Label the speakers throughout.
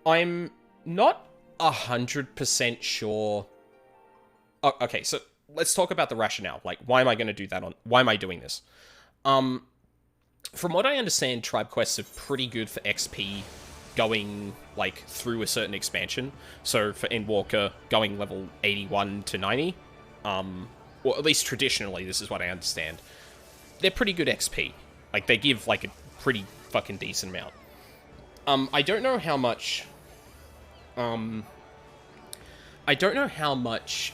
Speaker 1: I'm not 100% sure. Oh, okay, so let's talk about the rationale. Like, why am I going to do that why am I doing this? Um, from what I understand, tribe quests are pretty good for XP going, like, through a certain expansion. So, for Endwalker, going level 81 to 90, or at least traditionally, this is what I understand. They're pretty good XP. Like, they give, like, a pretty fucking decent amount. I don't know how much, um, I don't know how much,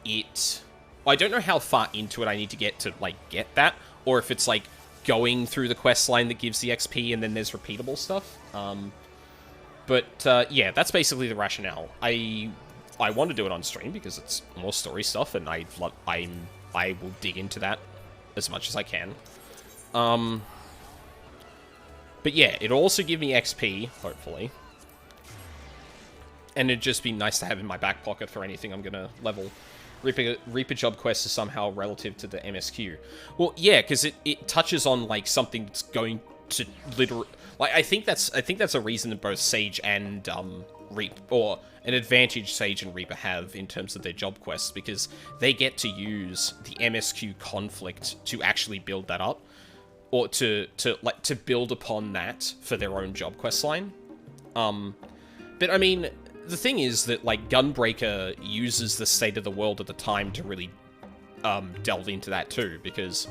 Speaker 1: it... I don't know how far into it I need to get, get that, or if it's, like, going through the quest line that gives the XP and then there's repeatable stuff. Yeah, that's basically the rationale. I want to do it on stream because it's more story stuff, and I will dig into that as much as I can. But yeah, it'll also give me XP, hopefully. And it'd just be nice to have in my back pocket for anything I'm gonna level. Reaper job quest is somehow relative to the MSQ. Well, yeah, because it touches on, like, something that's going to literally... Like, I think that's a reason that both Sage and, Reaper... Or an advantage Sage and Reaper have in terms of their job quests, because they get to use the MSQ conflict to actually build that up. Or to build upon that for their own job quest line. But, I mean... The thing is that, like, Gunbreaker uses the state of the world at the time to really delve into that too, because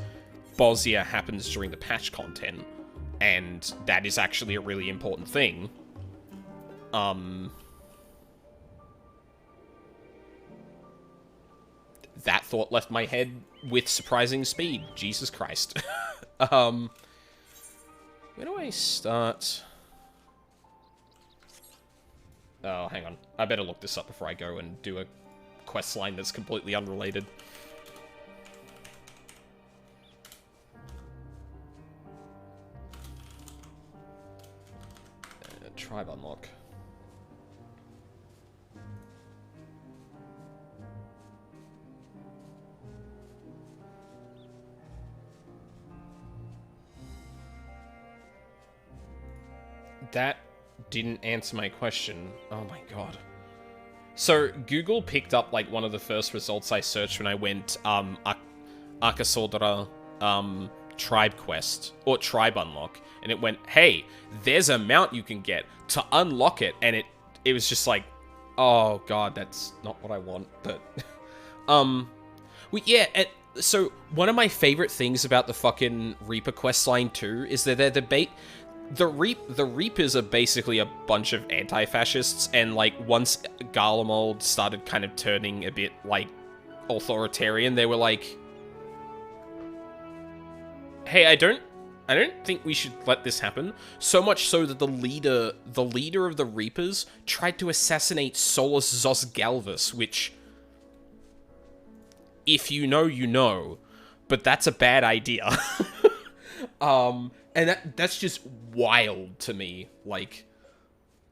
Speaker 1: Bosnia happens during the patch content, and that is actually a really important thing. That thought left my head with surprising speed. Jesus Christ. Where do I start? Oh, hang on. I better look this up before I go and do a quest line that's completely unrelated. Tribe unlock. That didn't answer my question. Oh my god. So, Google picked up, like, one of the first results I searched when I went, Akasodra, tribe quest, or tribe unlock, and it went, hey, there's a mount you can get to unlock it, and it was just like, oh god, that's not what I want, but, well, yeah, so, one of my favorite things about the fucking Reaper quest line too, is that the Reapers are basically a bunch of anti-fascists, and, like, once Garlemald started kind of turning a bit, like, authoritarian, they were like, hey, I don't think we should let this happen. So much so that the leader of the Reapers tried to assassinate Solus Zosgalvus, which, if you know, you know, but that's a bad idea. And that's just wild to me. Like,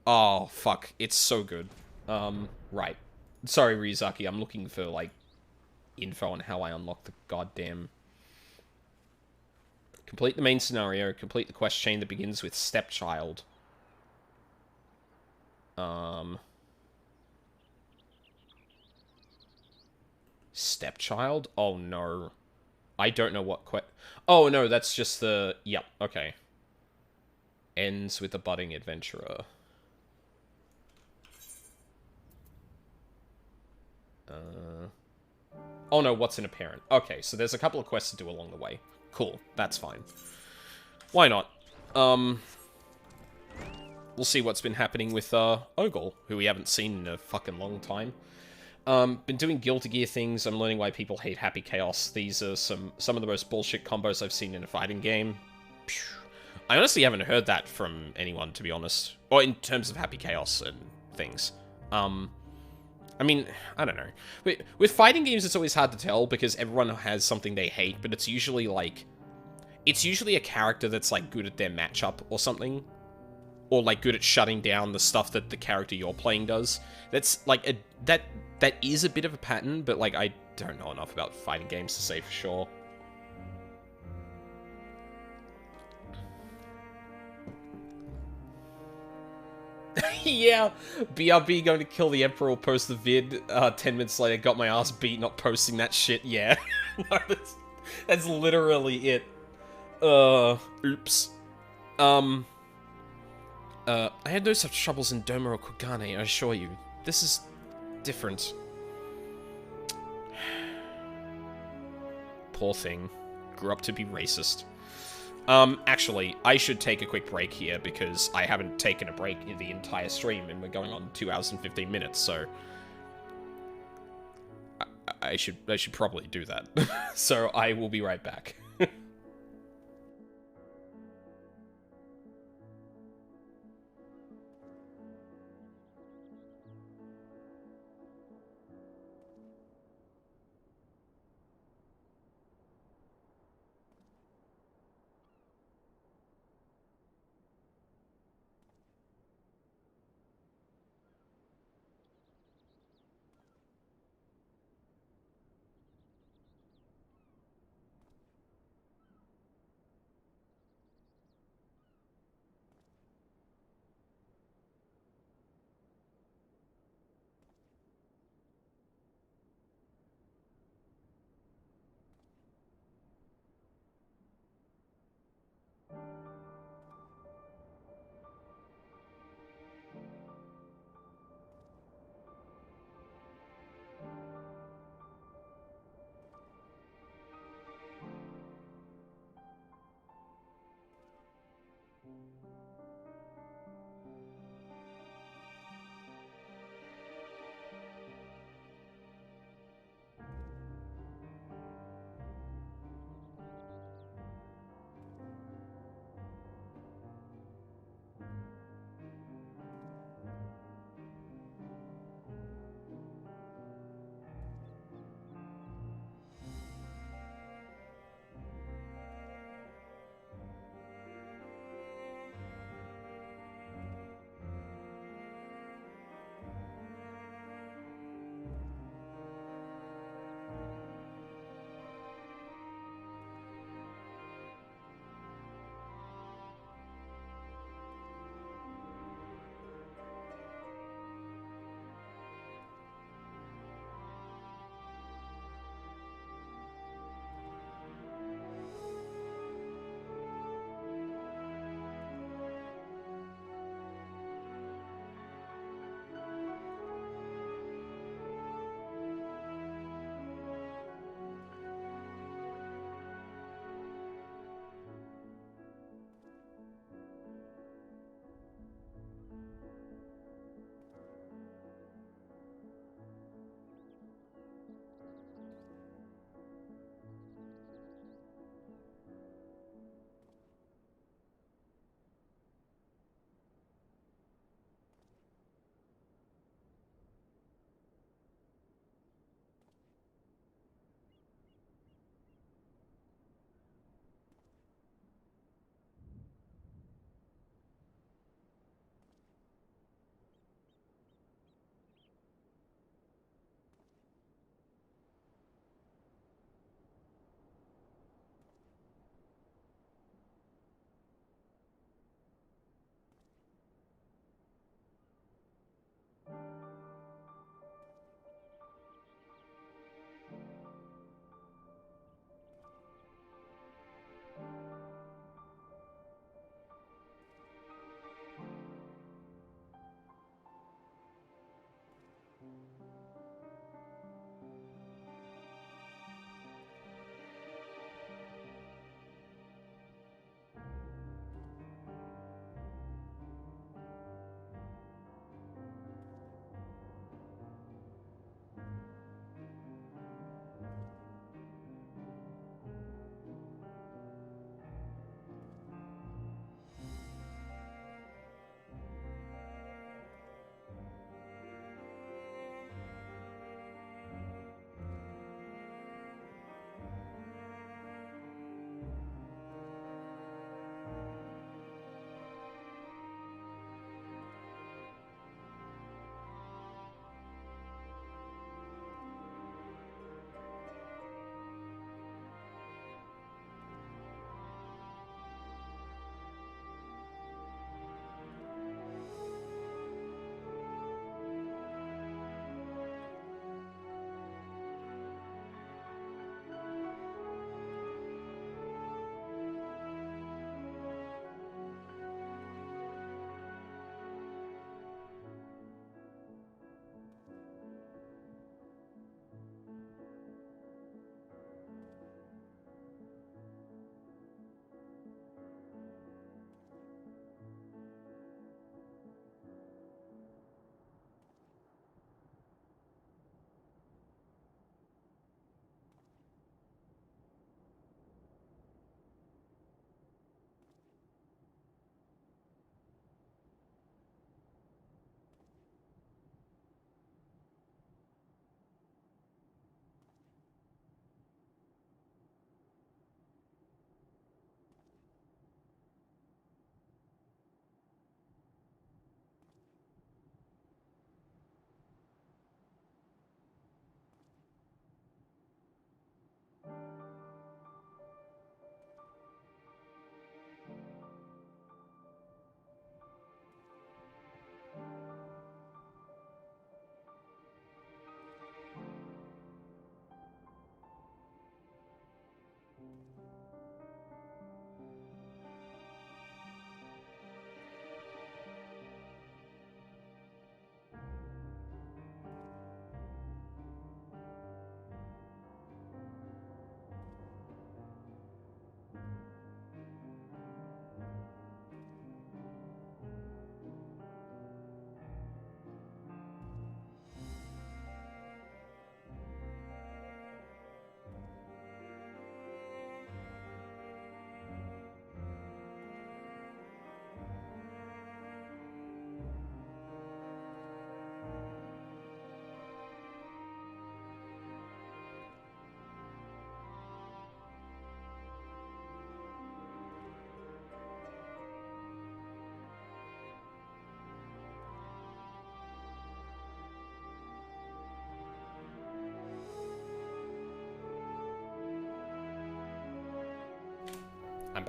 Speaker 1: oh, fuck. It's so good. Right. Sorry, Ryuzaki. I'm looking for, like, info on how I unlock the goddamn... Complete the main scenario. Complete the quest chain that begins with Stepchild. Stepchild? Oh, no. I don't know what Oh, no, that's just the... Yep, okay. Ends with a budding adventurer. Oh, no, what's an apparent? Okay, so there's a couple of quests to do along the way. Cool, that's fine. Why not? We'll see what's been happening with, Ogul, who we haven't seen in a fucking long time. Been doing Guilty Gear things. I'm learning why people hate Happy Chaos. These are some of the most bullshit combos I've seen in a fighting game. I honestly haven't heard that from anyone, to be honest. Or in terms of Happy Chaos and things. I mean, I don't know. With fighting games, it's always hard to tell because everyone has something they hate, but it's usually like... It's usually a character that's, like, good at their matchup or something. Or, like, good at shutting down the stuff that the character you're playing does. That's, like, that is a bit of a pattern, but, like, I don't know enough about fighting games to say for sure. Yeah, BRB going to kill the Emperor will post the vid. 10 minutes later, got my ass beat not posting that shit. Yeah, no, that's literally it. Oops. I had no such troubles in Doma or Kugane, I assure you. This is different. Poor thing. Grew up to be racist. Actually, I should take a quick break here because I haven't taken a break in the entire stream and we're going on 2 hours and 15 minutes, so... I should probably do that. So I will be right back.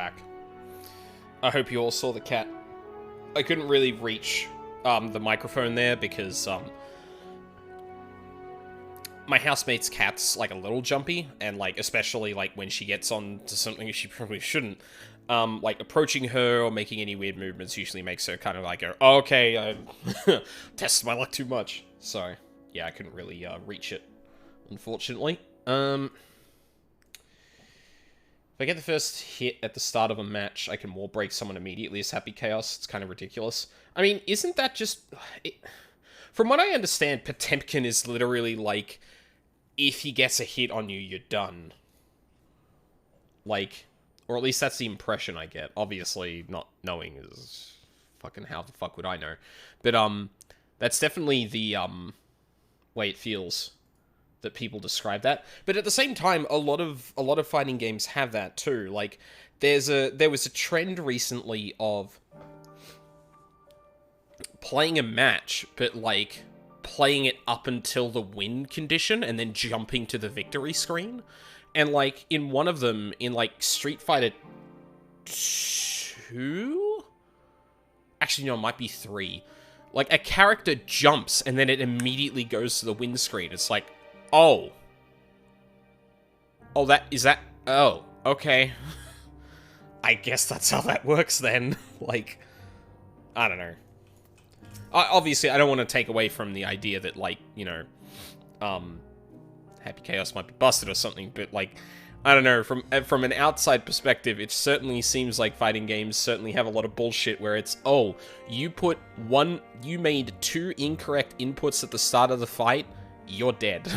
Speaker 1: back. I hope you all saw the cat. I couldn't really reach the microphone there because my housemate's cat's like a little jumpy, and like especially like when she gets on to something she probably shouldn't, like approaching her or making any weird movements usually makes her kind of like go, oh, okay, I tested my luck too much. So yeah, I couldn't really reach it, unfortunately. If I get the first hit at the start of a match, I can wall break someone immediately as Happy Chaos. It's kind of ridiculous. I mean, isn't that just... From what I understand, Potemkin is literally like, if he gets a hit on you, you're done. Like, or at least that's the impression I get. Obviously, not knowing is... Fucking how the fuck would I know? But, that's definitely the, way it feels that people describe that. But at the same time, a lot of fighting games have that too. Like, there was a trend recently of playing a match, but like playing it up until the win condition and then jumping to the victory screen. And like in one of them, in like Street Fighter 2? Actually, no, it might be 3. Like, a character jumps and then it immediately goes to the win screen. It's like, oh. Oh, oh, okay. I guess that's how that works then. Like, I don't know. Obviously, I don't want to take away from the idea that, like, you know, Happy Chaos might be busted or something, but, like, I don't know, from an outside perspective, it certainly seems like fighting games certainly have a lot of bullshit where it's, oh, you made 2 incorrect inputs at the start of the fight, you're dead.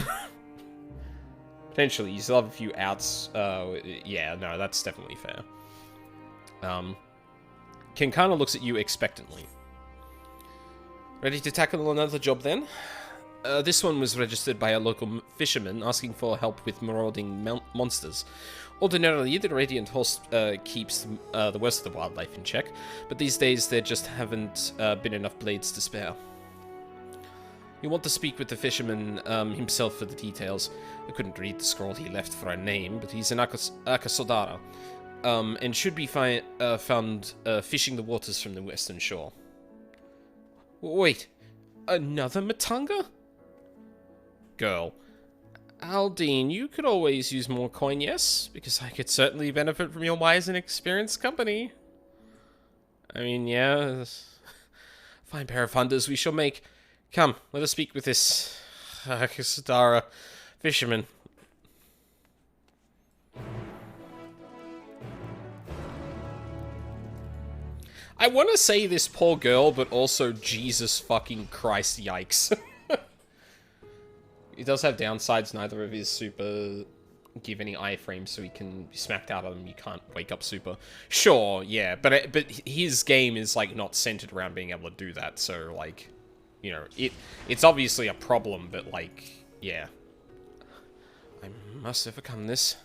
Speaker 1: Potentially, you still have a few outs. Yeah, no, that's definitely fair. Ken kind of looks at you expectantly. Ready to tackle another job then? This one was registered by a local fisherman asking for help with marauding monsters. Ordinarily, the Radiant Host keeps the worst of the wildlife in check, but these days there just haven't been enough blades to spare. You want to speak with the fisherman himself for the details. I couldn't read the scroll he left for a name, but he's an Akasodara, and should be found fishing the waters from the western shore. Wait, another Matanga? Girl. Aldine, you could always use more coin, yes? Because I could certainly benefit from your wise and experienced company. I mean, yeah. Fine pair of hunters we shall make. Come, let us speak with this Akasodara fisherman. I want to say this poor girl, but also Jesus fucking Christ, yikes. He does have downsides. Neither of his super give any iframes, so he can be smacked out of them. You can't wake up super. Sure, yeah, but his game is like not centered around being able to do that. So like, you know, it's obviously a problem, but like, yeah. I must overcome this.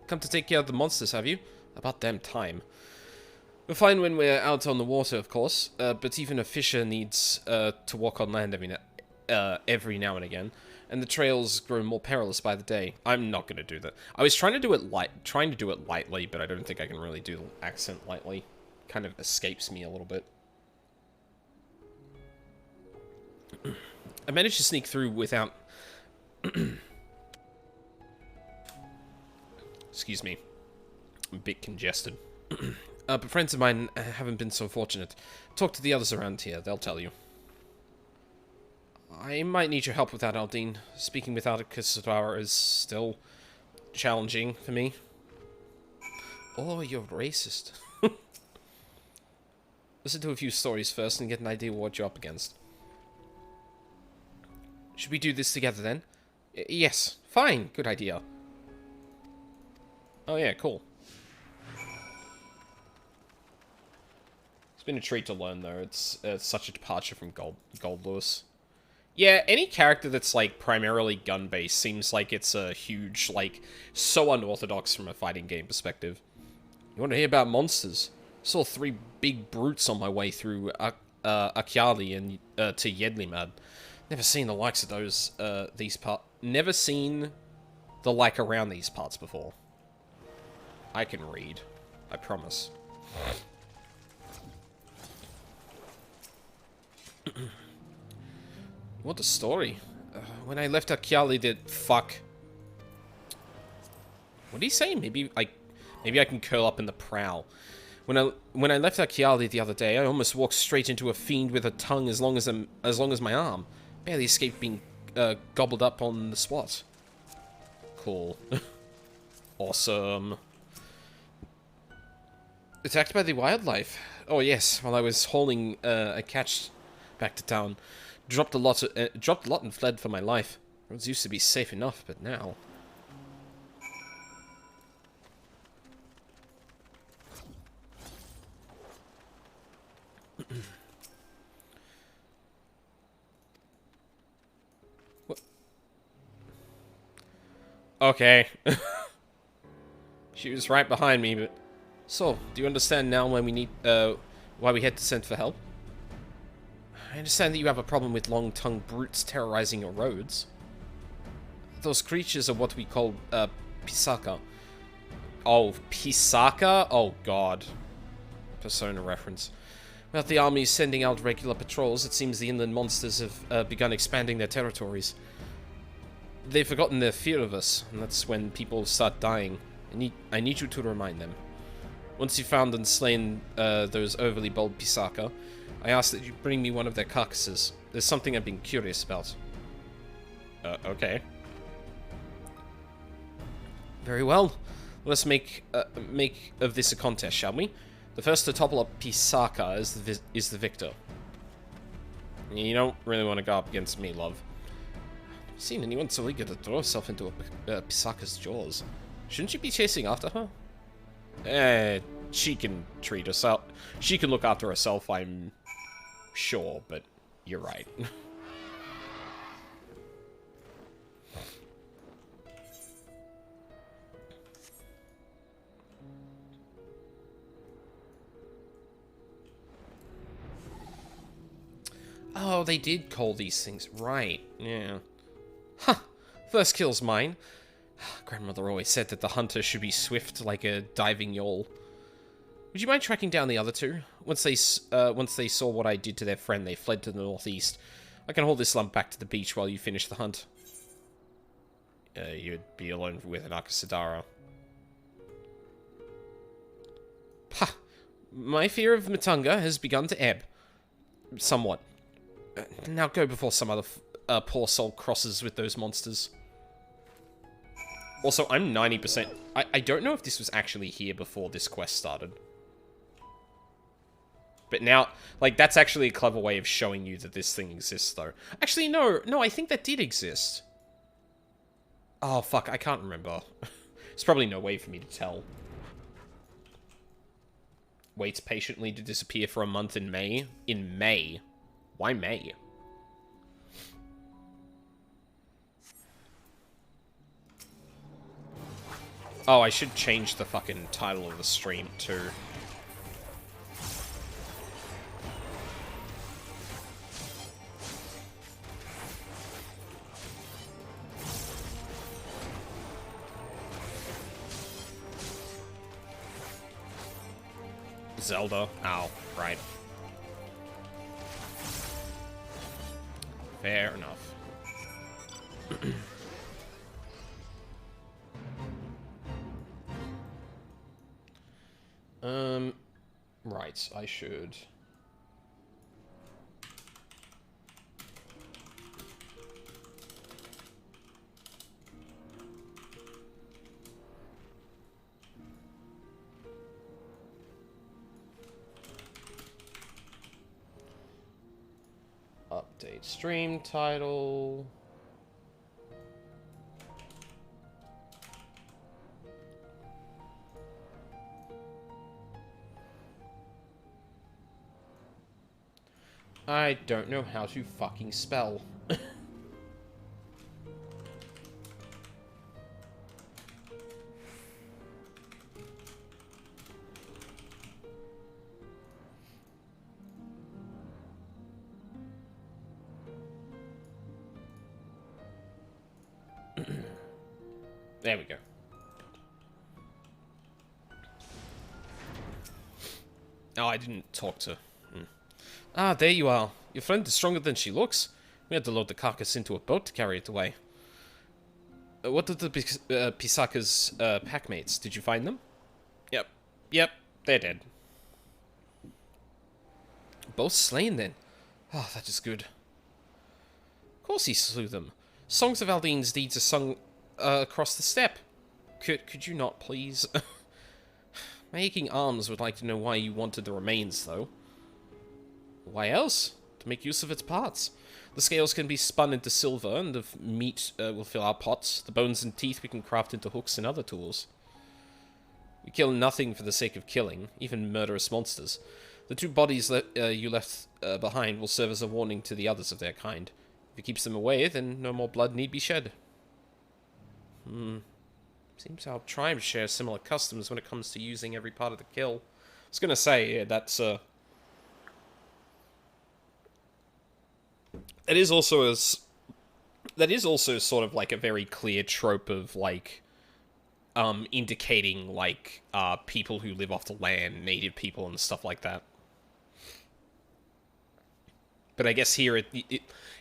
Speaker 1: Come to take care of the monsters, have you? About damn time. We're fine when we're out on the water, of course, but even a fisher needs to walk on land every now and again, and the trails grow more perilous by the day. I'm not going to do that. I was trying to do it lightly, but I don't think I can really do the accent lightly. Kind of escapes me a little bit. I managed to sneak through without... Excuse me. I'm a bit congested. But friends of mine haven't been so fortunate. Talk to the others around here, they'll tell you. I might need your help with that, Aldine. Speaking without a Akasodara is still challenging for me. Oh, you're racist. Listen to a few stories first and get an idea of what you're up against. Should we do this together then? Yes, fine, good idea. Oh yeah, cool. It's been a treat to learn though. It's such a departure from Gold Lewis. Yeah, any character that's, like, primarily gun-based seems like it's a huge, like, so unorthodox from a fighting game perspective. You want to hear about monsters? I saw 3 big brutes on my way through Akyali and to Yedlimad. Never seen the likes of these parts. Never seen the like around these parts before. I can read. I promise. What a story. When I left Akiali, fuck. What did he say? Maybe I can curl up in the prow. When I left Akiali the other day, I almost walked straight into a fiend with a tongue as long as my arm. Barely escaped being gobbled up on the spot. Cool. Awesome. Attacked by the wildlife. Oh yes, while I was hauling a catch back to town, dropped a lot and fled for my life. Roads used to be safe enough, but now. What? Okay. She was right behind me, but... So, do you understand now why we had to send for help? I understand that you have a problem with long-tongued brutes terrorizing your roads. Those creatures are what we call, Pisaka. Oh, Pisaka? Oh, God. Persona reference. Without the army sending out regular patrols, it seems the inland monsters have begun expanding their territories. They've forgotten their fear of us, and that's when people start dying. I need you to remind them. Once you've found and slain those overly bold Pisaka, I ask that you bring me one of their carcasses. There's something I've been curious about. Okay. Very well. Let's make of this a contest, shall we? The first to topple a Pisaka is the victor. You don't really want to go up against me, love. I've seen anyone so eager to throw herself into a Pisaka's jaws. Shouldn't you be chasing after her? She can treat herself. She can look after herself, I'm sure, but you're right. Oh, they did call these things. Right, yeah. Huh. First kill's mine. Grandmother always said that the hunter should be swift like a diving yawl. Would you mind tracking down the other two? Once they saw what I did to their friend, they fled to the northeast. I can hold this lump back to the beach while you finish the hunt. You'd be alone with an Akasadara. Ha! My fear of Matunga has begun to ebb. Somewhat. Now go before some other poor soul crosses with those monsters. Also, I'm 90%... I don't know if this was actually here before this quest started. But now, like, that's actually a clever way of showing you that this thing exists, though. Actually, no, I think that did exist. Oh, fuck, I can't remember. There's probably no way for me to tell. Waits patiently to disappear for a month in May? In May? Why May? Oh, I should change the fucking title of the stream, too. Zelda. Oh, right. Fair enough. Right, I should... Update stream title... I don't know how to fucking spell. There we go. I didn't talk to... Ah, there you are. Your friend is stronger than she looks. We had to load the carcass into a boat to carry it away. What did the Pisaka's packmates? Did you find them? Yep, they're dead. Both slain, then. Oh, that is good. Of course he slew them. Songs of Aldine's deeds are sung across the steppe. Could you not, please? My aching arms would like to know why you wanted the remains, though. Why else? To make use of its parts. The scales can be spun into silver, and the meat will fill our pots. The bones and teeth we can craft into hooks and other tools. We kill nothing for the sake of killing, even murderous monsters. The 2 bodies that you left behind will serve as a warning to the others of their kind. If it keeps them away, then no more blood need be shed. Seems our tribes share similar customs when it comes to using every part of the kill. I was gonna say, yeah, that's that is also sort of like a very clear trope of like indicating like people who live off the land, native people and stuff like that. But I guess here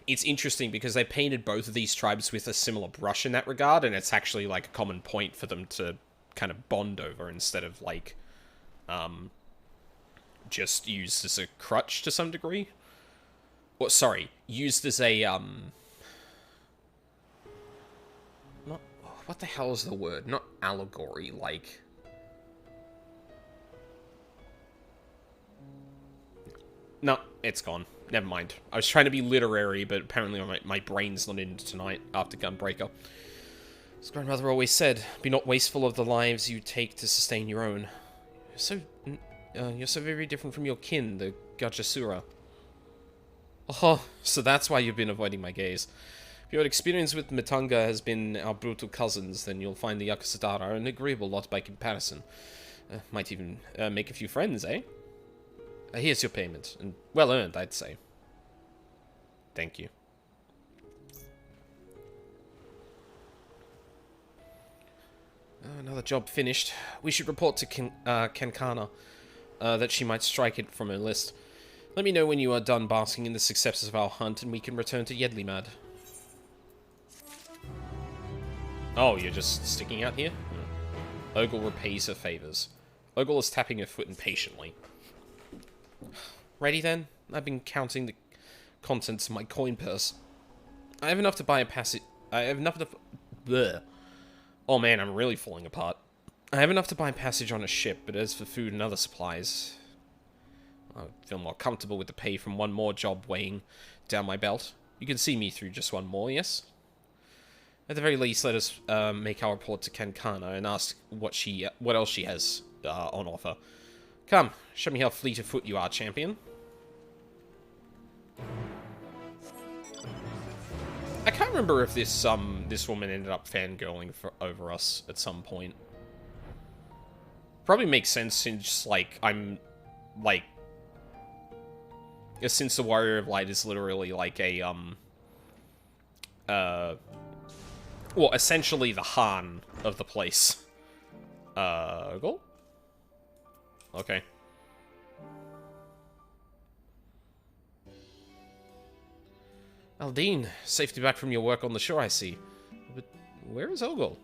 Speaker 1: it's interesting because they painted both of these tribes with a similar brush in that regard, and it's actually like a common point for them to kind of bond over instead of like just used as a crutch to some degree. Or sorry, used as a not what the hell is the word? Not allegory, like no, it's gone. Never mind. I was trying to be literary, but apparently my brain's not in tonight after Gunbreaker. As grandmother always said, be not wasteful of the lives you take to sustain your own. You're so very different from your kin, the Gajasura. Oh, so that's why you've been avoiding my gaze. If your experience with Mitanga has been our brutal cousins, then you'll find the Yakasadara an agreeable lot by comparison. Might even make a few friends, eh? Here's your payment, and well earned, I'd say. Thank you. Another job finished. We should report to Kankana that she might strike it from her list. Let me know when you are done basking in the successes of our hunt, and we can return to Yedlimad. Oh, you're just sticking out here? Ogle repays her favors. Ogle is tapping her foot impatiently. Ready then? I've been counting the contents of my coin purse. I have enough to buy a passage. I have enough to... Bleh. Oh man, I'm really falling apart. I have enough to buy a passage on a ship, but as for food and other supplies... I feel more comfortable with the pay from one more job weighing down my belt. You can see me through just one more, yes? At the very least, let us make our report to Kankana and ask what else she has on offer. Come, show me how fleet of foot you are, champion. I can't remember if this this woman ended up fangirling over us at some point. Probably makes sense since like I'm like since the Warrior of Light is literally like a well, essentially the Han of the place. Go? Okay. Aldine, safety back from your work on the shore, I see. But where is Ogle?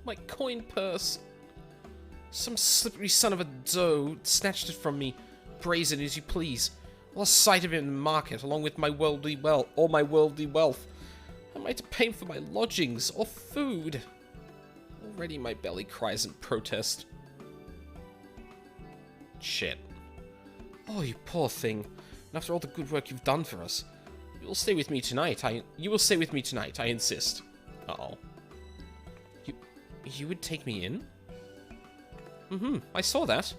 Speaker 1: My coin purse. Some slippery son of a doe snatched it from me, brazen as you please. Lost sight of it in the market, along with my worldly wealth. I might have paid for my lodgings or food. Already my belly cries in protest. Shit. Oh, you poor thing. And after all the good work you've done for us. You will stay with me tonight, I insist. Uh-oh. You would take me in? Mm-hmm, I saw that.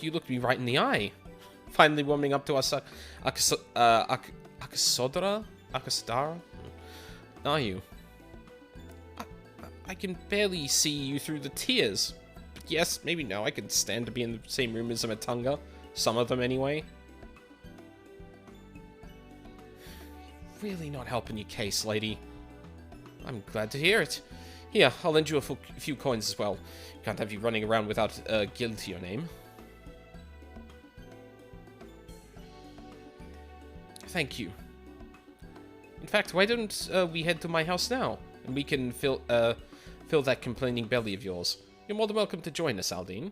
Speaker 1: You looked me right in the eye. Finally warming up to us, Akasadara? Are you? I can barely see you through the tears. But yes, maybe now I can stand to be in the same room as a Matanga. Some of them, anyway. Really not helping your case, lady. I'm glad to hear it. Here, I'll lend you a few coins as well. Can't have you running around without a guild to your name. Thank you. In fact, why don't we head to my house now? And we can fill that complaining belly of yours. You're more than welcome to join us, Aldine.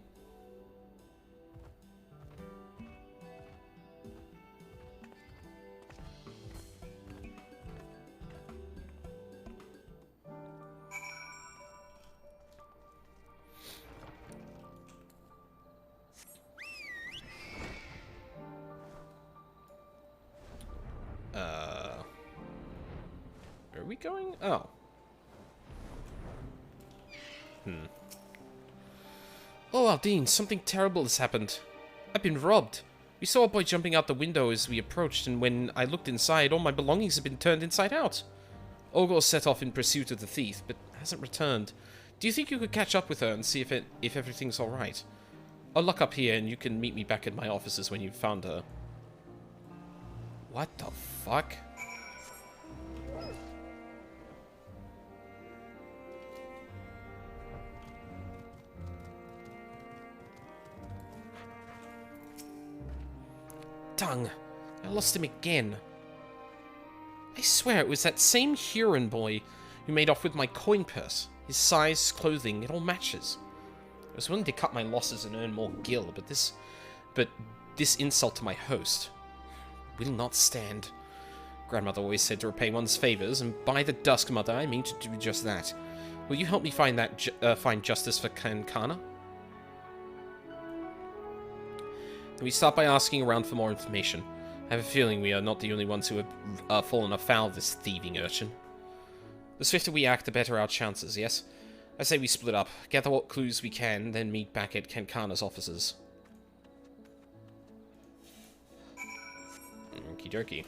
Speaker 1: Where are we going? Oh. Oh, Aldine, something terrible has happened. I've been robbed. We saw a boy jumping out the window as we approached, and when I looked inside, all my belongings had been turned inside out. Ogor set off in pursuit of the thief, but hasn't returned. Do you think you could catch up with her and see if everything's alright? I'll lock up here, and you can meet me back at my offices when you've found her. What the fuck? Dung. I lost him again. I swear it was that same Huron boy who made off with my coin purse. His size, clothing, it all matches. I was willing to cut my losses and earn more gil, but this insult to my host will not stand. Grandmother always said to repay one's favors, and by the dusk, Mother, I mean to do just that. Will you help me find justice for Kankana? We start by asking around for more information. I have a feeling we are not the only ones who have fallen afoul of this thieving urchin. The swifter we act, the better our chances, yes? I say we split up, gather what clues we can, then meet back at Kankana's offices. Okie dokie.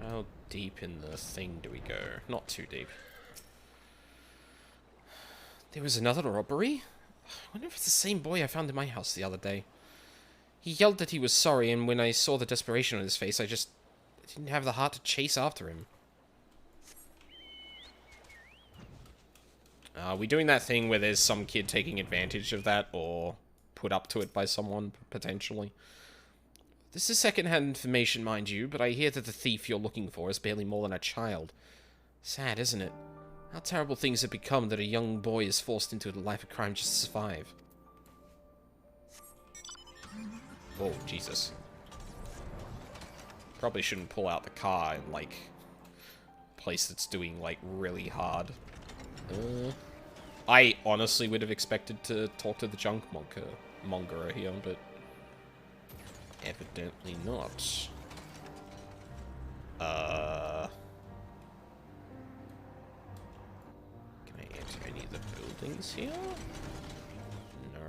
Speaker 1: How deep in the thing do we go? Not too deep. There was another robbery? I wonder if it's the same boy I found in my house the other day. He yelled that he was sorry, and when I saw the desperation on his face, I didn't have the heart to chase after him. Are we doing that thing where there's some kid taking advantage of that, or put up to it by someone, potentially? This is second-hand information, mind you, but I hear that the thief you're looking for is barely more than a child. Sad, isn't it? How terrible things have become that a young boy is forced into a life of crime just to survive. Oh, Jesus. Probably shouldn't pull out the car in, like, a place that's doing, like, really hard. I honestly would have expected to talk to the junk mongerer here, but evidently not. Any of the buildings here?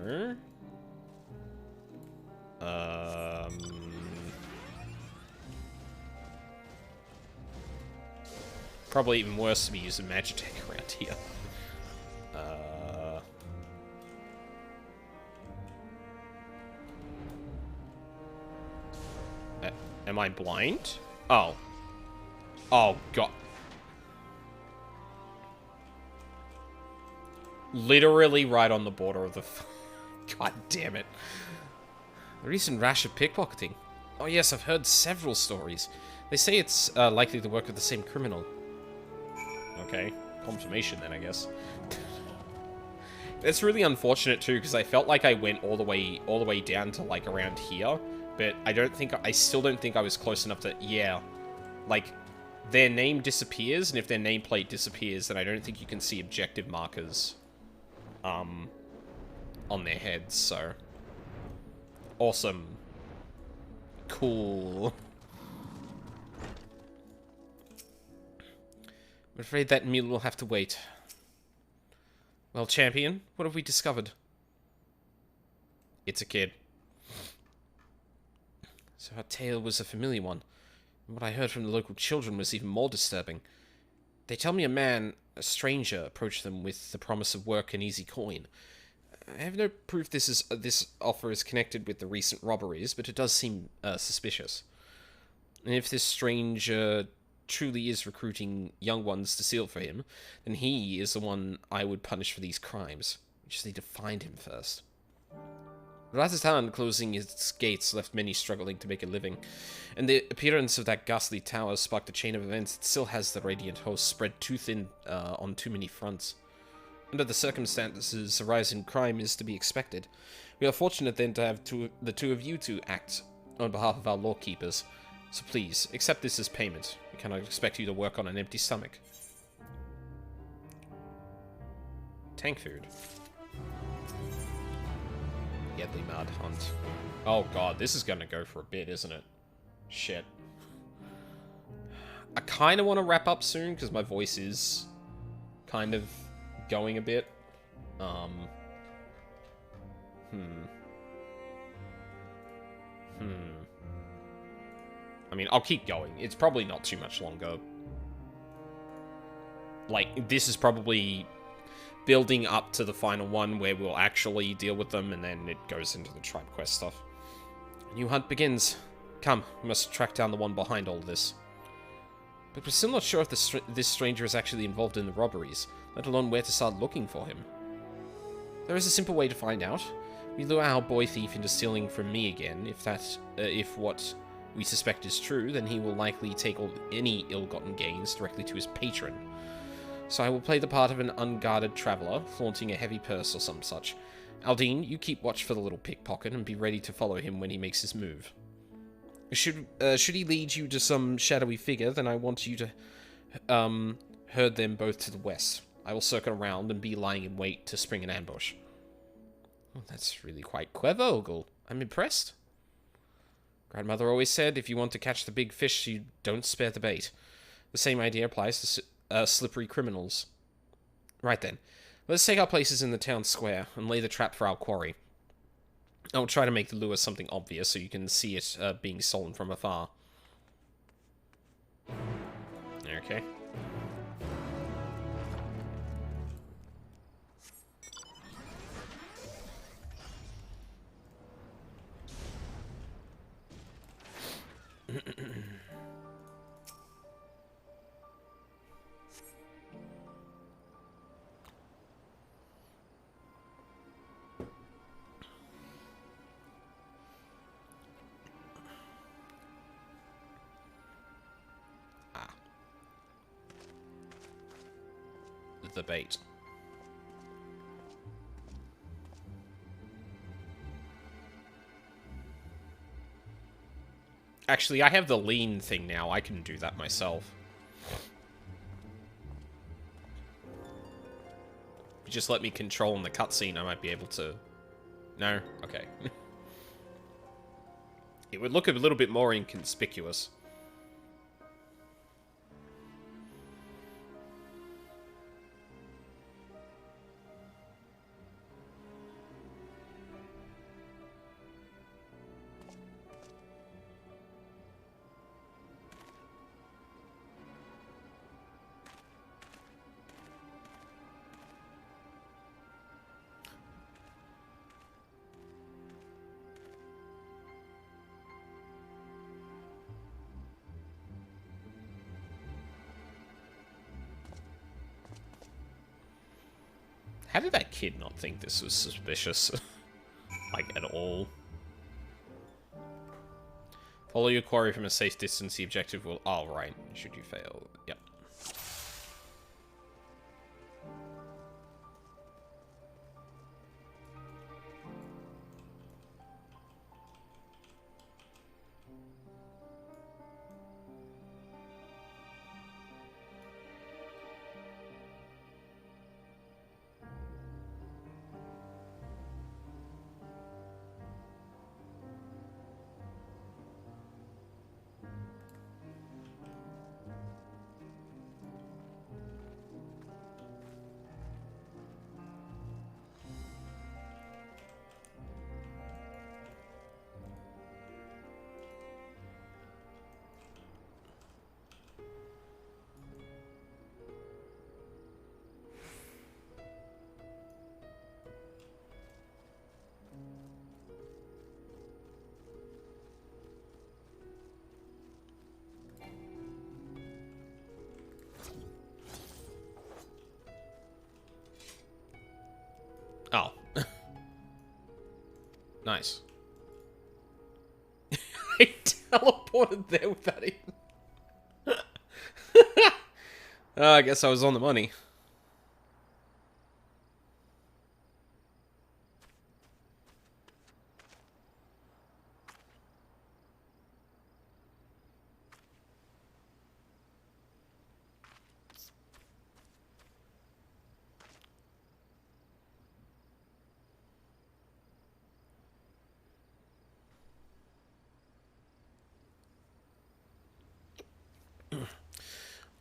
Speaker 1: No. Probably even worse to be using Magitech around here. Am I blind? Oh. Oh, God. Literally right on the border of the... God damn it. The recent rash of pickpocketing. Oh yes, I've heard several stories. They say it's likely the work of the same criminal. Okay. Confirmation then, I guess. It's really unfortunate too, because I felt like I went all the way down to like around here, but I still don't think I was close enough to... Yeah. Like, their name disappears, and if their nameplate disappears, then I don't think you can see objective markers on their heads, so... Awesome. Cool. I'm afraid that meal will have to wait. Well, champion, what have we discovered? It's a kid. So our tale was a familiar one. And what I heard from the local children was even more disturbing. They tell me a stranger, approached them with the promise of work and easy coin. I have no proof this offer is connected with the recent robberies, but it does seem suspicious. And if this stranger truly is recruiting young ones to seal for him, then he is the one I would punish for these crimes. We just need to find him first. Ratatan closing its gates left many struggling to make a living, and the appearance of that ghastly tower sparked a chain of events that still has the Radiant Host spread too thin on too many fronts. Under the circumstances, a rise in crime is to be expected. We are fortunate then to have the two of you to act on behalf of our lawkeepers. So please, accept this as payment. We cannot expect you to work on an empty stomach. Tank food. Deadly Mud Hunt. Oh god, this is gonna go for a bit, isn't it? Shit. I kind of want to wrap up soon, because my voice is kind of going a bit. I mean, I'll keep going. It's probably not too much longer. Like, this is probably building up to the final one where we'll actually deal with them, and then it goes into the tribe quest stuff. A new hunt begins. Come, we must track down the one behind all this. But we're still not sure if this stranger is actually involved in the robberies, let alone where to start looking for him. There is a simple way to find out. We lure our boy thief into stealing from me again. If what we suspect is true, then he will likely take any ill-gotten gains directly to his patron. So I will play the part of an unguarded traveller, flaunting a heavy purse or some such. Aldine, you keep watch for the little pickpocket and be ready to follow him when he makes his move. Should he lead you to some shadowy figure, then I want you to herd them both to the west. I will circle around and be lying in wait to spring an ambush. Oh, that's really quite clever, Ogle. I'm impressed. Grandmother always said, if you want to catch the big fish, you don't spare the bait. The same idea applies to slippery criminals. Right then. Let's take our places in the town square and lay the trap for our quarry. I'll try to make the lure something obvious so you can see it being stolen from afar. Okay. The bait. Actually, I have the lean thing now. I can do that myself. If you just let me control in the cutscene, I might be able to... No? Okay. It would look a little bit more inconspicuous. How did that kid not think this was suspicious? Like, at all? Follow your quarry from a safe distance. The objective will... Oh, right. Should you fail. Yep. Nice. I teleported there without even... I guess I was on the money.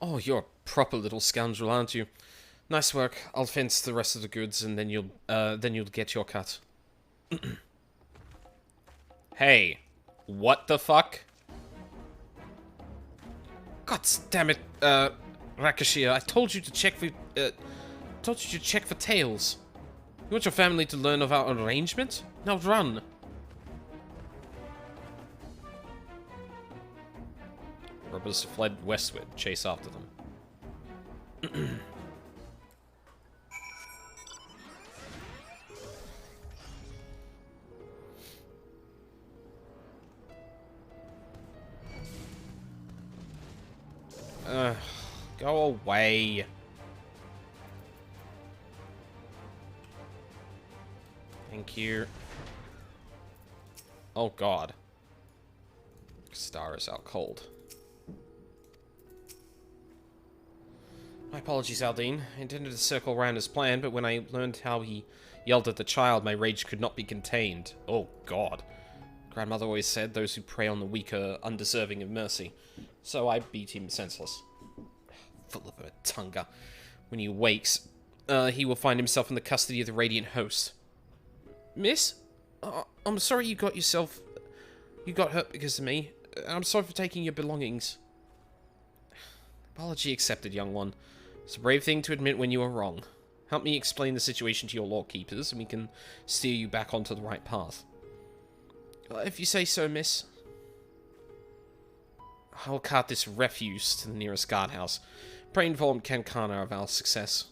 Speaker 1: Oh, you're a proper little scoundrel, aren't you? Nice work. I'll fence the rest of the goods, and then you'll get your cut. Hey, what the fuck? God damn it, Rakashia! I told you to check for tails. You want your family to learn of our arrangement? Now run. Robbers fled westward. Chase after them. Go away. Thank you. Oh god. Star is out cold. My apologies, Aldine. I intended to circle around as planned, but when I learned how he yelled at the child, my rage could not be contained. Oh god. Grandmother always said those who prey on the weak are undeserving of mercy. So I beat him senseless. Full of a tunga. When he wakes, he will find himself in the custody of the Radiant Host. Miss? I'm sorry you got hurt because of me. I'm sorry for taking your belongings. Apology accepted, young one. It's a brave thing to admit when you are wrong. Help me explain the situation to your Lord Keepers, and we can steer you back onto the right path. If you say so, miss. I'll cart this refuse to the nearest guardhouse. Pray inform Kankana of our success.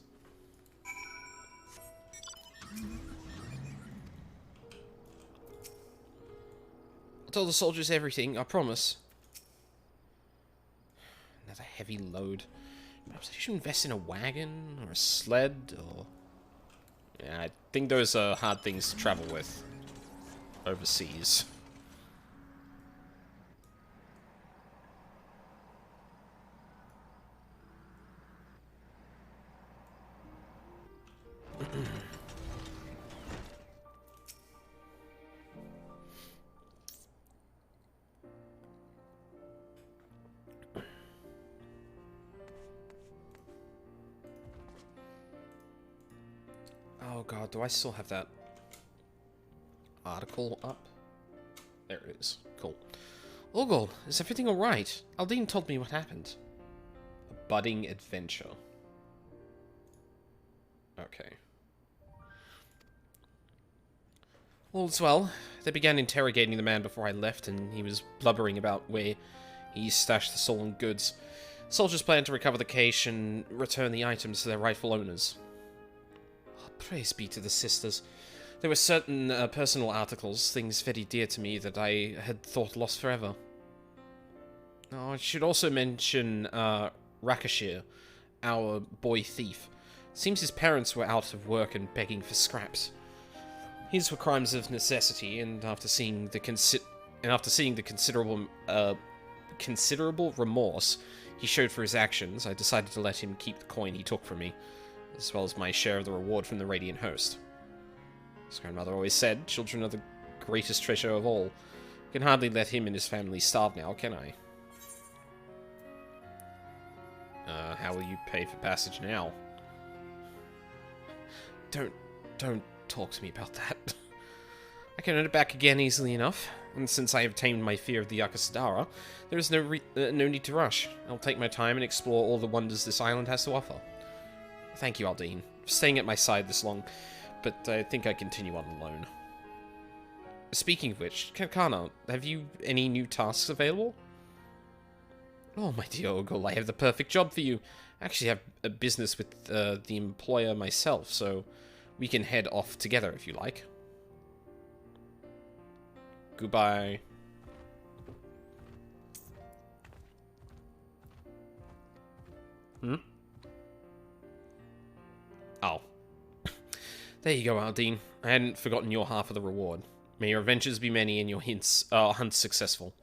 Speaker 1: I'll tell the soldiers everything, I promise. Another heavy load. Perhaps I should invest in a wagon, or a sled, or... Yeah, I think those are hard things to travel with. Overseas. Oh god, do I still have that article up? There it is. Cool. Urgol, is everything alright? Aldine told me what happened. A budding adventure. Okay. All's well. They began interrogating the man before I left, and he was blubbering about where he stashed the stolen goods. Soldiers planned to recover the cache and return the items to their rightful owners. Oh, praise be to the sisters. There were certain personal articles, things very dear to me, that I had thought lost forever. Oh, I should also mention Rakashir, our boy thief. Seems his parents were out of work and begging for scraps. His were crimes of necessity, and after seeing the considerable remorse he showed for his actions, I decided to let him keep the coin he took from me, as well as my share of the reward from the Radiant Host. His grandmother always said, children are the greatest treasure of all. I can hardly let him and his family starve now, can I? How will you pay for passage now? Don't talk to me about that. I can earn it back again easily enough, and since I have tamed my fear of the Yakasadara, there is no need to rush. I'll take my time and explore all the wonders this island has to offer. Thank you, Aldine, for staying at my side this long, but I think I continue on alone. Speaking of which, Kankana, have you any new tasks available? Oh, my dear Ogul, I have the perfect job for you. I actually have a business with the employer myself, so we can head off together if you like. Goodbye. Oh. There you go, Aldine. I hadn't forgotten your half of the reward. May your adventures be many and your hunts successful.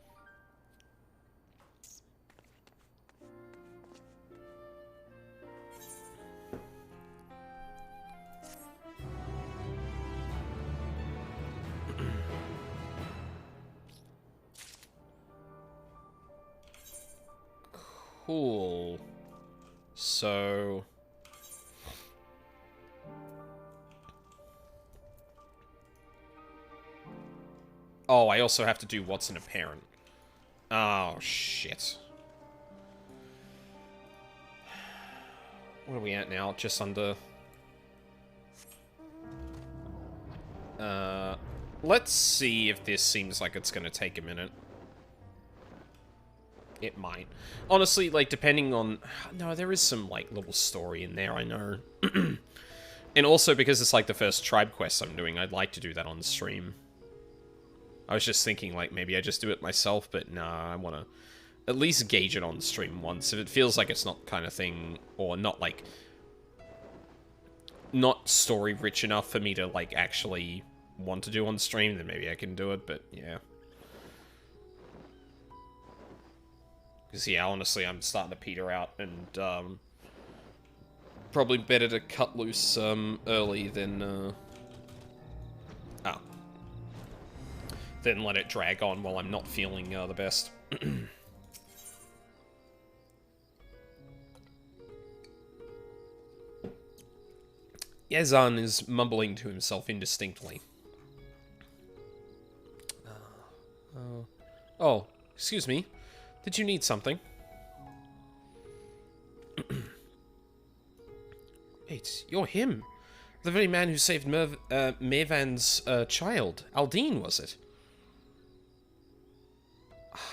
Speaker 1: Cool. So... Oh, I also have to do what's an apparent. Oh, shit. What are we at now? Just under... Let's see if this seems like it's gonna take a minute. It might. Honestly, like, depending on... No, there is some, like, little story in there, I know. And also, because it's, like, the first tribe quest I'm doing, I'd like to do that on stream. I was just thinking, like, maybe I just do it myself, but nah, I want to at least gauge it on stream once. If it feels like it's not kind of thing, or not, like, not story-rich enough for me to, like, actually want to do on stream, then maybe I can do it, but, yeah. Because, yeah, honestly, I'm starting to peter out, and, probably better to cut loose, early than, then let it drag on while I'm not feeling the best. Yazan is mumbling to himself indistinctly. Oh, excuse me. Did you need something? Wait, you're him. The very man who saved Mervan's child. Aldine, was it?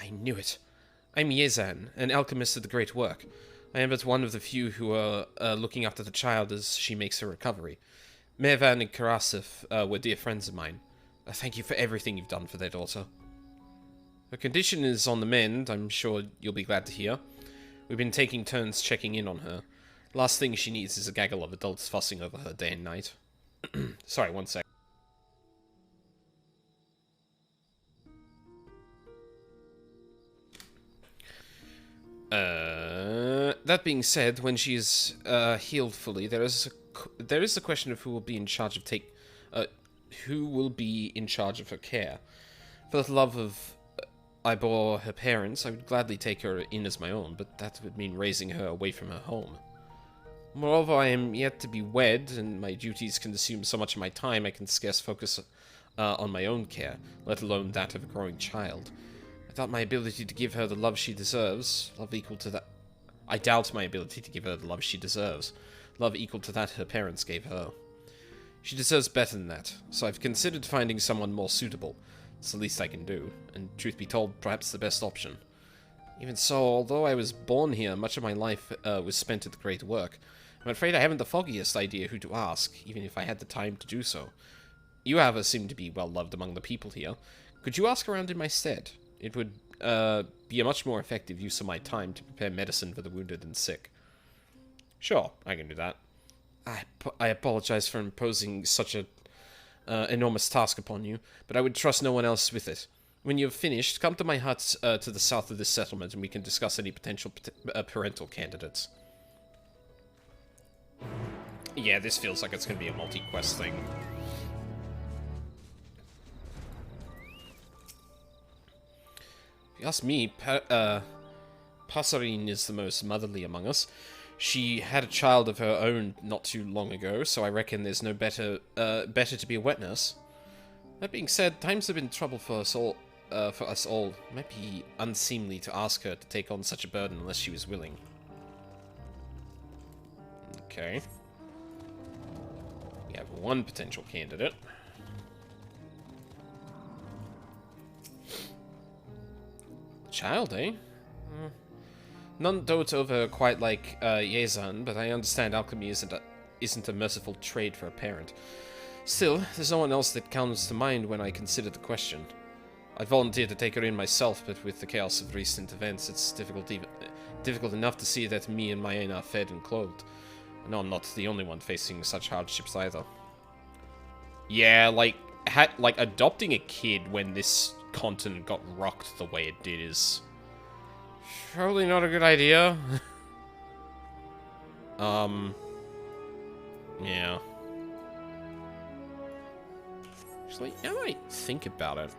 Speaker 1: I knew it. I'm Yezan, an alchemist of the Great Work. I am but one of the few who are looking after the child as she makes her recovery. Mervan and Karasif were dear friends of mine. Thank you for everything you've done for their daughter. Her condition is on the mend, I'm sure you'll be glad to hear. We've been taking turns checking in on her. Last thing she needs is a gaggle of adults fussing over her day and night. Sorry, one sec. That being said, when she is healed fully, there is the question of who will be in charge of her care. For the love of I bore her parents, I would gladly take her in as my own, but that would mean raising her away from her home. Moreover, I am yet to be wed, and my duties consume so much of my time I can scarce focus on my own care, let alone that of a growing child. I doubt my ability to give her the love she deserves, love equal to that... I doubt my ability to give her the love she deserves, love equal to that her parents gave her. She deserves better than that, so I've considered finding someone more suitable. It's the least I can do, and truth be told, perhaps the best option. Even so, although I was born here, much of my life was spent at the Great Work. I'm afraid I haven't the foggiest idea who to ask, even if I had the time to do so. You, however, seem to be well loved among the people here. Could you ask around in my stead? It would be a much more effective use of my time to prepare medicine for the wounded and sick. Sure, I can do that. I apologize for imposing such a enormous task upon you, but I would trust no one else with it. When you have finished, come to my hut to the south of this settlement, and we can discuss any potential parental candidates. Yeah, this feels like it's going to be a multi-quest thing. If you ask me, Passerine is the most motherly among us. She had a child of her own not too long ago, so I reckon there's no better to be a wet nurse. That being said, times have been trouble for us all. It might be unseemly to ask her to take on such a burden unless she was willing. Okay. We have one potential candidate. Child, eh? None dote over quite like Yezan, but I understand alchemy isn't a merciful trade for a parent. Still, there's no one else that comes to mind when I consider the question. I'd volunteer to take her in myself, but with the chaos of recent events, it's difficult enough to see that me and my Aina are fed and clothed. I know I'm not the only one facing such hardships either. Yeah, like adopting a kid when this continent got rocked the way it did is probably not a good idea. Yeah. Actually, now I think about it.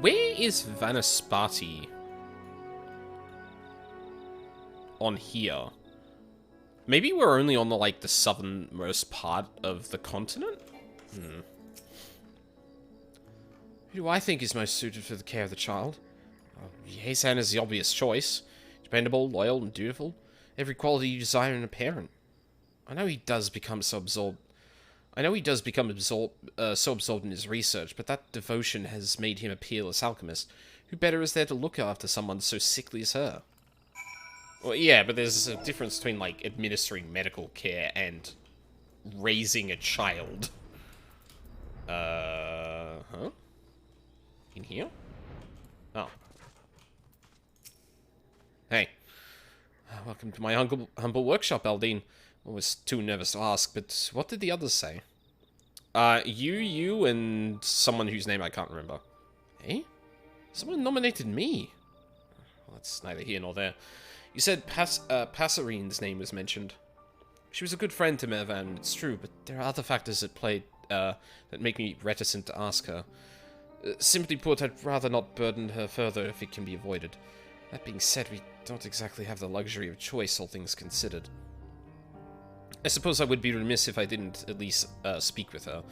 Speaker 1: Where is Vanaspati on here? Maybe we're only on the, like, the southernmost part of the continent? Who do I think is most suited for the care of the child? Yesan is the obvious choice. Dependable, loyal, and dutiful. Every quality you desire in a parent. I know he does become so absorbed in his research, but that devotion has made him a peerless alchemist. Who better is there to look after someone so sickly as her? Well, yeah, but there's a difference between, like, administering medical care and raising a child. Huh? In here? Oh. Hey. Welcome to my humble workshop, Aldine. I was too nervous to ask, but what did the others say? You, and someone whose name I can't remember. Eh? Someone nominated me. Well, that's neither here nor there. You said Passarine's name was mentioned. She was a good friend to Mervan, it's true, but there are other factors at play that make me reticent to ask her. Simply put, I'd rather not burden her further if it can be avoided. That being said, we don't exactly have the luxury of choice, all things considered. I suppose I would be remiss if I didn't at least speak with her,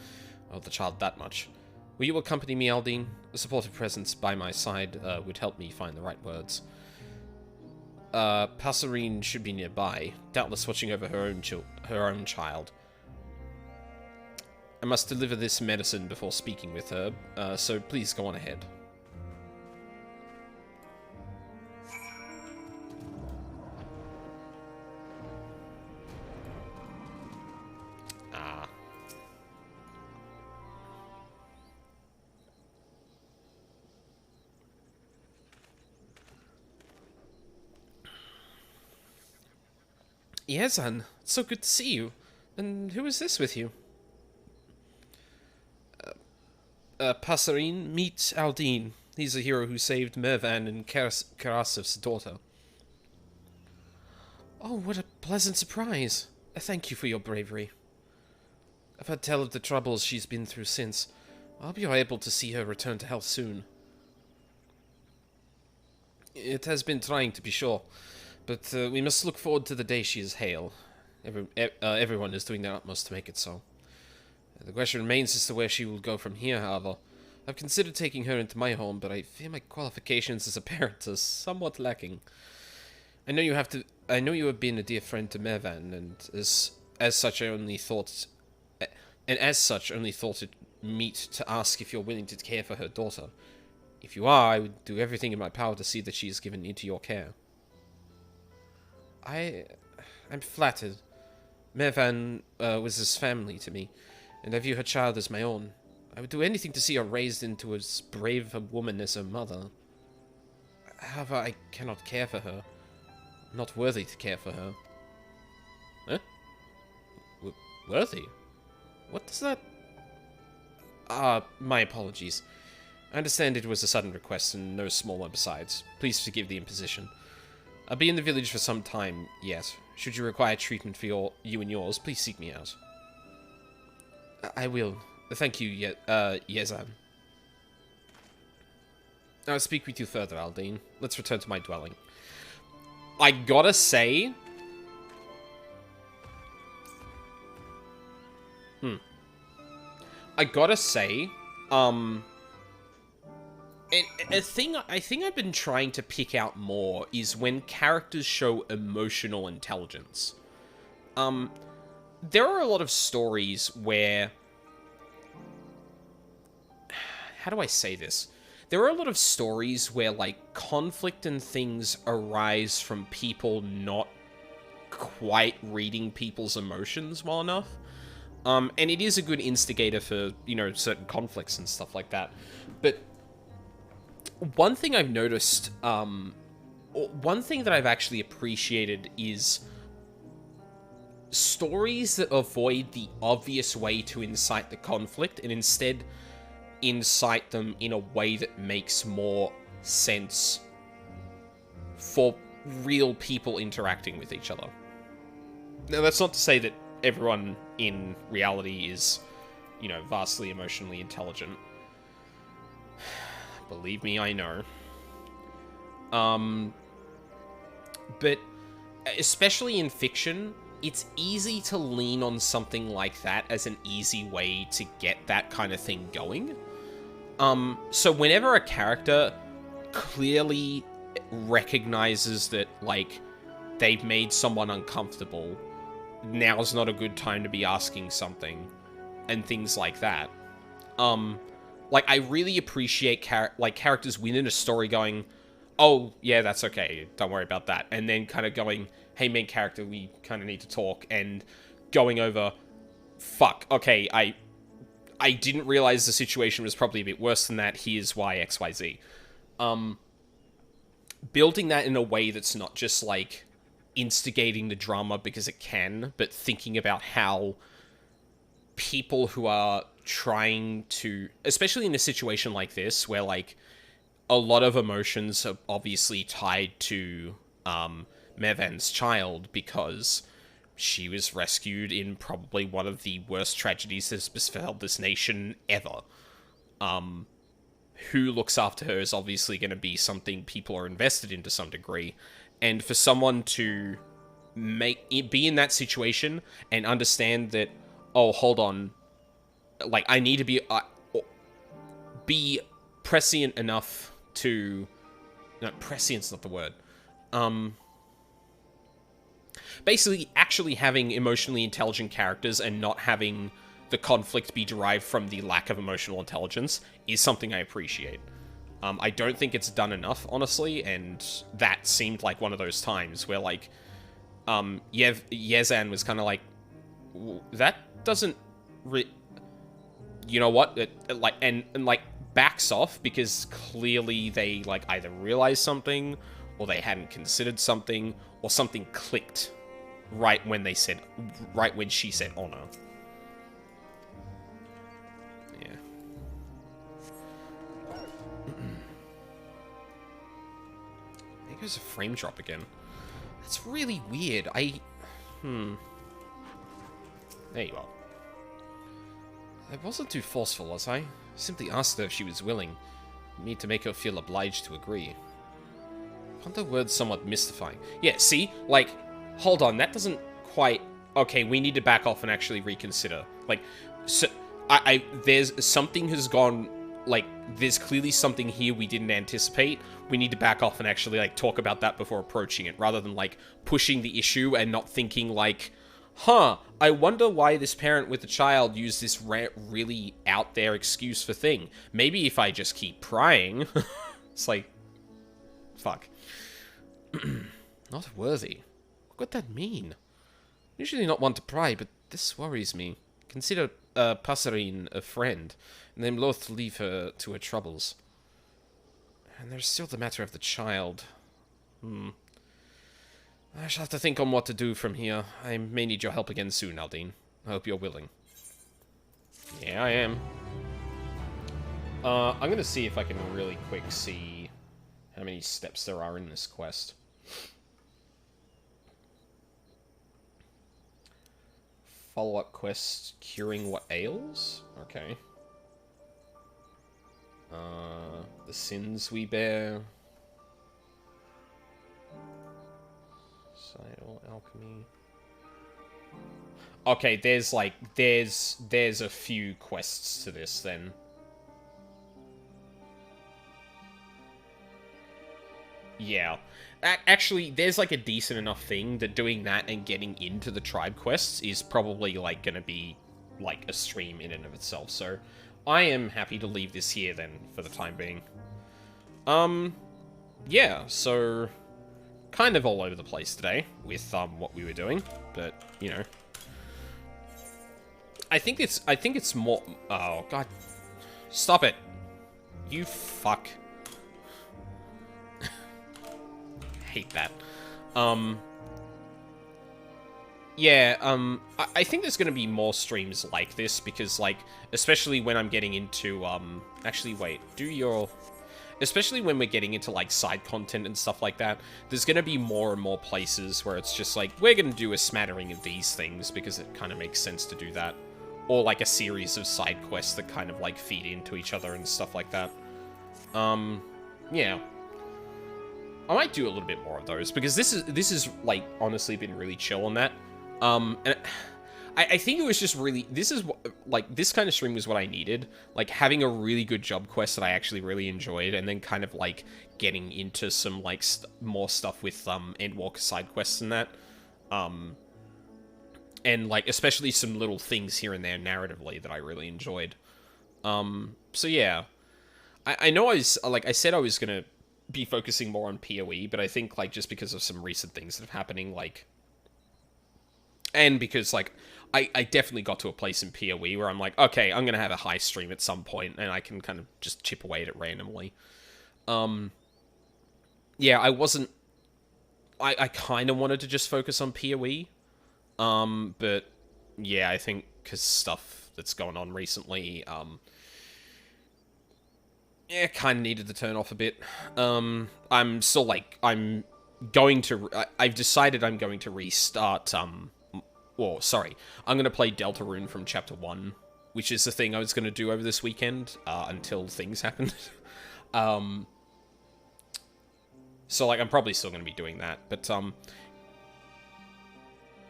Speaker 1: or the child that much. Will you accompany me, Aldine? A supportive presence by my side would help me find the right words. Passarine should be nearby, doubtless watching over her own child. I must deliver this medicine before speaking with her, so please go on ahead. Yesan, it's so good to see you. And who is this with you? Passarine, meet Aldine. He's a hero who saved Mervan and Karasev's daughter. Oh, what a pleasant surprise. Thank you for your bravery. I've heard tell of the troubles she's been through since. I hope you're able to see her return to health soon. It has been trying, to be sure. But we must look forward to the day she is hale. Everyone is doing their utmost to make it so. The question remains as to where she will go from here, however. I've considered taking her into my home, but I fear my qualifications as a parent are somewhat lacking. I know you have been a dear friend to Mervan, and as such only thought it meet to ask if you're willing to care for her daughter. If you are, I would do everything in my power to see that she is given into your care. I'm flattered. Mervan was his family to me, and I view her child as my own. I would do anything to see her raised into as brave a woman as her mother. However, I cannot care for her. I'm not worthy to care for her. Huh? Worthy? What does that... my apologies. I understand it was a sudden request and no small one besides. Please forgive the imposition. I'll be in the village for some time, yes. Should you require treatment for you and yours, please seek me out. I will. Thank you, Yesan. I'll speak with you further, Aldine. Let's return to my dwelling. I gotta say... I gotta say, a thing I think I've been trying to pick out more is when characters show emotional intelligence. There are a lot of stories where... How do I say this? There are a lot of stories where, like, conflict and things arise from people not quite reading people's emotions well enough. And it is a good instigator for, you know, certain conflicts and stuff like that. But one thing I've noticed, one thing that I've actually appreciated is stories that avoid the obvious way to incite the conflict and instead incite them in a way that makes more sense for real people interacting with each other. Now, that's not to say that everyone in reality is, you know, vastly emotionally intelligent. Believe me, I know. But especially in fiction, it's easy to lean on something like that as an easy way to get that kind of thing going. So whenever a character clearly recognizes that, like, they've made someone uncomfortable, now's not a good time to be asking something, and things like that. Like, I really appreciate characters within a story going, oh, yeah, that's okay, don't worry about that. And then kind of going, hey, main character, we kind of need to talk. And going over, fuck, okay, I didn't realize the situation was probably a bit worse than that. Here's why, X, Y, Z. Building that in a way that's not just, like, instigating the drama because it can, but thinking about how people who are trying to, especially in a situation like this, where, like, a lot of emotions are obviously tied to Mevan's child because she was rescued in probably one of the worst tragedies that's befell this nation ever. Who looks after her is obviously going to be something people are invested in to some degree. And for someone to be in that situation and understand that, oh, hold on, like, I need to be prescient enough to... No, prescient's not the word. Basically, actually having emotionally intelligent characters and not having the conflict be derived from the lack of emotional intelligence is something I appreciate. I don't think it's done enough, honestly, and that seemed like one of those times where, like, Yezan was kind of like, that doesn't... You know what? And like, backs off because clearly they, like, either realized something, or they hadn't considered something, or something clicked right when she said honor. Yeah. There goes a frame drop again. That's really weird. There you are. I wasn't too forceful, was I? Simply asked her if she was willing. Me to make her feel obliged to agree. I found the words somewhat mystifying. Yeah, see? Like, hold on, that doesn't quite... Okay, we need to back off and actually reconsider. Like, so, there's something has gone... Like, there's clearly something here we didn't anticipate. We need to back off and actually, like, talk about that before approaching it, rather than, like, pushing the issue and not thinking, like... Huh, I wonder why this parent with a child used this really out there excuse for thing. Maybe if I just keep prying. It's like, fuck. Not worthy. What could that mean? Usually not one to pry, but this worries me. Consider Passerine a friend, and I'm loath to leave her to her troubles. And there's still the matter of the child. I shall have to think on what to do from here. I may need your help again soon, Aldine. I hope you're willing. Yeah, I am. I'm gonna see if I can really quick see how many steps there are in this quest. Follow-up quest, curing what ails? Okay. The sins we bear. Sidal alchemy. Okay, there's like, there's a few quests to this then. Yeah. Actually, there's like a decent enough thing that doing that and getting into the tribe quests is probably like gonna be like a stream in and of itself. So I am happy to leave this here then for the time being. Yeah, so kind of all over the place today with what we were doing, but you know, I think it's more... Oh, God. Stop it. You fuck. Hate that. Yeah, I think there's gonna be more streams like this, because, like, especially when I'm getting into, actually, wait, especially when we're getting into, like, side content and stuff like that, there's gonna be more and more places where it's just like, we're gonna do a smattering of these things, because it kind of makes sense to do that. Or, like, a series of side quests that kind of, like, feed into each other and stuff like that. Yeah. I might do a little bit more of those, because this is, like, honestly been really chill on that. And I think it was just really, this kind of stream was what I needed. Like, having a really good job quest that I actually really enjoyed, and then kind of, like, getting into some, like, more stuff with, Endwalker side quests and that. And, like, especially some little things here and there narratively that I really enjoyed. So yeah. I know I said I was gonna be focusing more on PoE, but I think, like, just because of some recent things that are happening, like... And because, like, I definitely got to a place in PoE where I'm like, okay, I'm gonna have a high stream at some point, and I can kind of just chip away at it randomly. Yeah, I wasn't... I kind of wanted to just focus on PoE. But, yeah, I think because stuff that's going on recently, yeah, kind of needed to turn off a bit. I'm still, like, I've decided I'm going to restart, well, sorry, I'm going to play Deltarune from Chapter 1, which is the thing I was going to do over this weekend, until things happened. So, like, I'm probably still going to be doing that, but,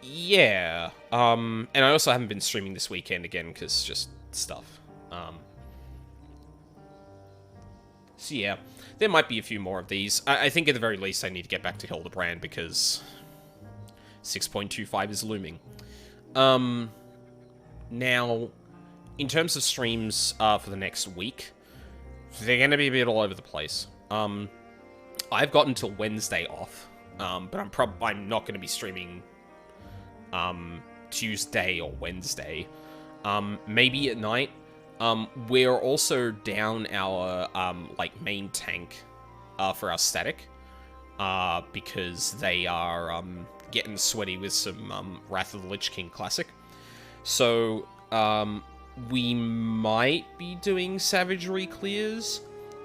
Speaker 1: yeah, and I also haven't been streaming this weekend again, because just stuff, so yeah, there might be a few more of these. I think at the very least I need to get back to Hildebrand, because 6.25 is looming. Now, in terms of streams for the next week, they're going to be a bit all over the place. I've got until Wednesday off, but I'm not going to be streaming Tuesday or Wednesday. Maybe at night. We're also down our, like, main tank, for our static, because they are, getting sweaty with some, Wrath of the Lich King Classic. So, we might be doing Savagery clears,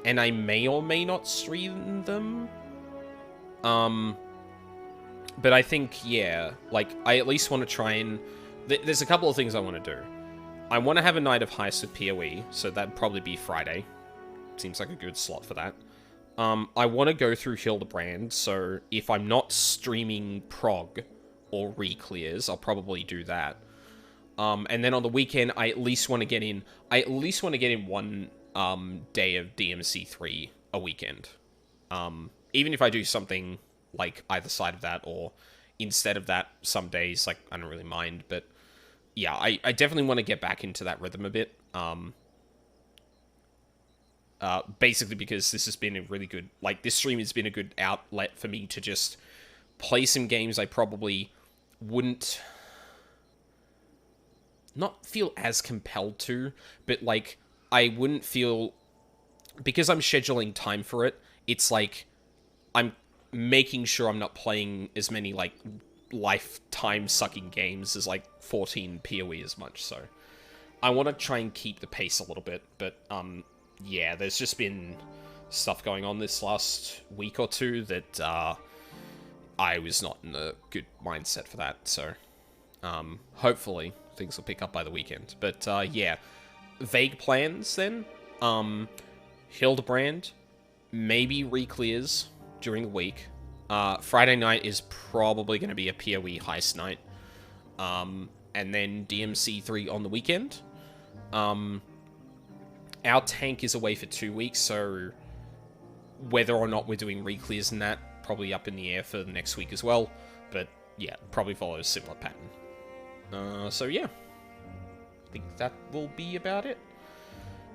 Speaker 1: and I may or may not stream them. But I think, yeah, like, I at least want to try and... There's a couple of things I want to do. I want to have a night of heist with PoE, so that'd probably be Friday. Seems like a good slot for that. I want to go through Hildebrand, so if I'm not streaming prog or re-clears, I'll probably do that. And then on the weekend, I at least want to get in one day of DMC3 a weekend. Even if I do something like either side of that or instead of that some days, like, I don't really mind, but yeah, I definitely want to get back into that rhythm a bit. Basically because this has been a really good, like, this stream has been a good outlet for me to just play some games I probably wouldn't not feel as compelled to, but, like, I wouldn't feel, because I'm scheduling time for it, it's like, I'm making sure I'm not playing as many, like, lifetime sucking games as, like, 14 PoE as much, so I want to try and keep the pace a little bit, but, yeah, there's just been stuff going on this last week or two that, I was not in a good mindset for that, so, hopefully things will pick up by the weekend, but, yeah, vague plans, then, Hildebrand, maybe re-clears during the week. Friday night is probably going to be a PoE heist night. And then DMC3 on the weekend. Our tank is away for 2 weeks, so whether or not we're doing re-clears and that, probably up in the air for the next week as well. But yeah, probably follows a similar pattern. So yeah, I think that will be about it.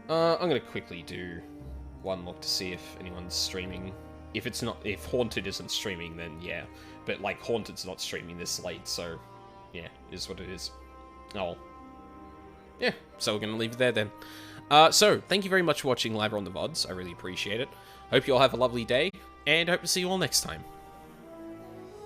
Speaker 1: I'm going to quickly do one look to see if anyone's streaming. If Haunted isn't streaming, then yeah. But, like, Haunted's not streaming this late, so yeah, it is what it is. Oh. yeah, so we're going to leave it there then. So, thank you very much for watching live on the VODs. I really appreciate it. Hope you all have a lovely day, and hope to see you all next time.